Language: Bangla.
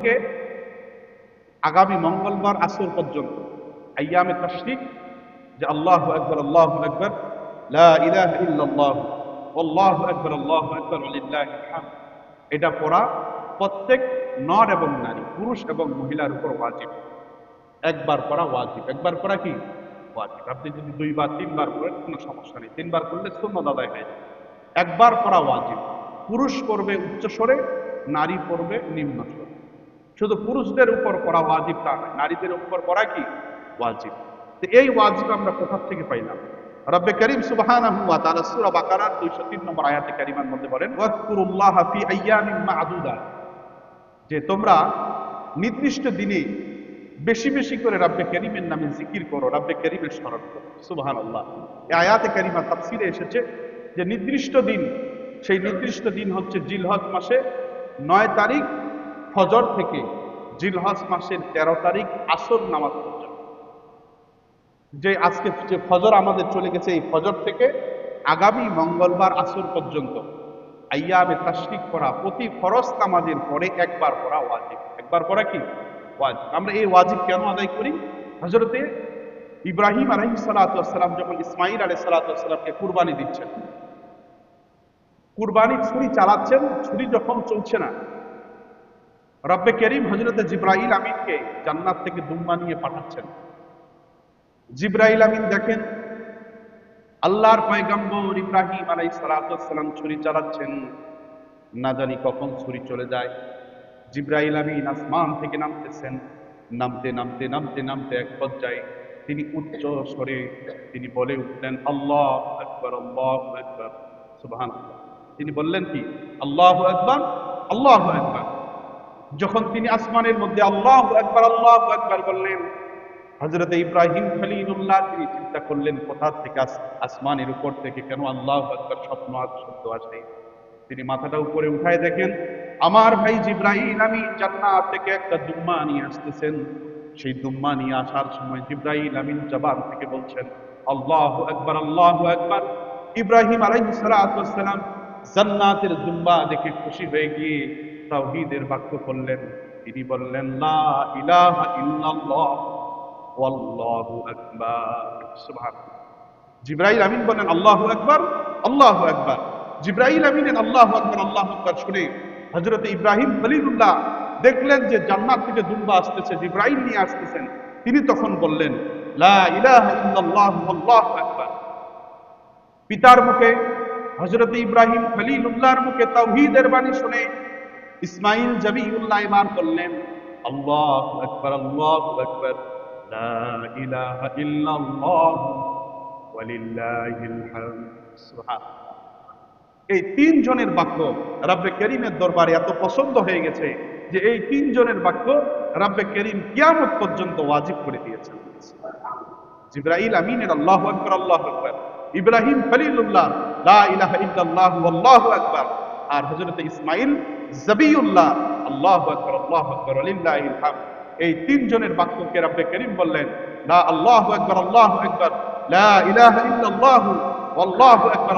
থেকে আগামী মঙ্গলবার আসর পর্যন্ত আইয়ামে তাশরিক, যে আল্লাহু আকবার আল্লাহু আকবার লা ইলাহা ইল্লাল্লাহ আল্লাহু আকবার ওয়ালিল্লাহিল হামদ, এটা পড়া প্রত্যেক নর এবং নারী, পুরুষ এবং মহিলার উপর ওয়াজিব। একবার পড়া ওয়াজিব। একবার পড়া কি ওয়াজিব। আপনি যদি দুইবার তিনবার পড়েন কোনো সমস্যা নেই, তিনবার পড়লে সুন্নাত আদায় হয়ে যায়। একবার পড়া ওয়াজিব। পুরুষ পড়বে উচ্চ স্বরে, নারী পড়বে নিম্ন স্বরে। শুধু পুরুষদের উপর পড়া ওয়াজিব তা নয়, নারীদের উপর পড়া কি ওয়াজিব। তো এই ওয়াজিব আমরা কোথা থেকে পাইলাম? রব্বে করিম সুবহানাহু ওয়া তাআলা সূরা বাকারার 203 নম্বর আয়াতে কারিমার মধ্যে বলেন, ওয়াজকুরুল্লাহা ফি আইয়ামিন মা'দুদাত, যে তোমরা নির্দিষ্ট দিনে বেশি বেশি করে রব্বে করিমের নামে জিকির করো, রব্বে করিমের স্মরণ করো। সুবহানাল্লাহ। এই আয়াতে কারিমা তাফসীরে এসেছে যে নির্দিষ্ট দিন, সেই নির্দিষ্ট দিন হচ্ছে জিলহজ মাসে 9 তারিখ ফজর থেকে জিলহজ মাসের 13 তারিখ আসর নামাজ পর্যন্ত। যে আজকে যে ফজর আমাদের চলে গেছে, এই ফজর থেকে আগামী মঙ্গলবার আসর পর্যন্ত আইয়ামে তাশরিক করা, প্রতি ফরজ নামাজের পরে একবার পড়া ওয়াজিব। একবার পড়া কি ওয়াজিব। আমরা এই ওয়াজিব কেন আদায় করি? হযরতে ইব্রাহিম আলাইহিস সালাতু ওয়াস সালাম যখন ইসমাঈল আলাইহিস সালাতু ওয়াস সালামকে কুরবানি দিচ্ছেন, কুরবানি ছুরি চালাচ্ছেন, ছুরি যখন চলছে না, রব্বে করিম হযরতে জিবরাইল আমিনকে জান্নাত থেকে দুম্বা নিয়ে পাঠাচ্ছেন। জিবরাইল আমিন দেখেন আল্লাহর পয়গম্বর ইব্রাহিম আলাইহিস সালাতু ওয়াস সালাম ছুরি চালাচ্ছেন, না জানি কখন ছুরি চলে যায়। জিবরাইল আমিন আসমান থেকে নামতেছেন, নামতে নামতে নামতে নামতে এক পর্যায়ে তিনি উচ্চ স্বরে তিনি বলে উঠলেন, আল্লাহু আকবার আল্লাহু আকবার সুবহানাল্লাহ। তিনি বললেন কি আল্লাহু আকবার আল্লাহু আকবার। যখন তিনি আসমানের মধ্যে আল্লাহু আকবার বললেন, হযরত ইব্রাহিম খলিলুল্লাহ তিনি চিন্তা করলেন কোথা থেকে আসমানের উপর থেকে কেন আল্লাহু আকবার শব্দ আসে। তিনি মাথাটা উপরে উঠায় দেখেন আমার ভাই জিবরাইল আমিন জান্নাত থেকে একটা দুম্বা নিয়ে আসতেছেন। সেই দুম্বা নিয়ে আসার সময় জিবরাইল আমিন জবান থেকে বলছেন আল্লাহু আকবার আল্লাহু আকবার। ইব্রাহিম আলাইহিস সালাতু ওয়াস সালাম জান্নাতের দুম্বা দেখে খুশি হয়ে গিয়ে তাওহীদের বাক্য বললেন। তিনি বললেন লা ইলাহা ইল্লাল্লাহ ওয়াল্লাহু আকবার সুবহানাল্লাহ। জিবরাইল আমিন বলেন আল্লাহু আকবার আল্লাহু আকবার। জিবরাইল আমিনের আল্লাহু আকবার শুনে হযরত ইব্রাহিম খলিলুল্লাহ দেখলেন যে জান্নাত থেকে দুম্বা আসতেছে, জিবরাইল নিয়ে আসতেছেন। তিনি তখন বললেন লা ইলাহা ইল্লাল্লাহ ওয়াল্লাহু আকবার। পিতার মুখে হযরত ইব্রাহিম খলিলুল্লাহর মুখে তাওহীদের বাণী শুনে ইসমাঈল জবিউল্লাহ এবার বললেন আল্লাহু আকবার আল্লাহু আকবার লা ইলাহা ইল্লাল্লাহ ওয়ালিল্লাহিল হামদ সুবহানাল্লাহ। এই তিনজনের বাক্য রব্বে করিমের দরবারে এত পছন্দ হয়ে গেছে যে এই তিনজনের বাক্য রব্বে করিম কিয়ামত পর্যন্ত ওয়াজিব করে দিয়েছেন। জিবরাইল আমিনের আল্লাহু আকবার আল্লাহু আকবার, ইব্রাহিম খলিলুল্লাহ লা ইলাহা ইল্লাল্লাহ ওয়াল্লাহু আকবার, আর হযরত ইসমাঈল জবিউল্লাহ আল্লাহু আকবার ওয়ালিল্লাহিল হামদ। এই তিনজনের বাক্যকে রব্বে করিম বললেন লা আল্লাহু আকবার লা ইলাহা ইল্লাল্লাহ ওয়াল্লাহু আকবার।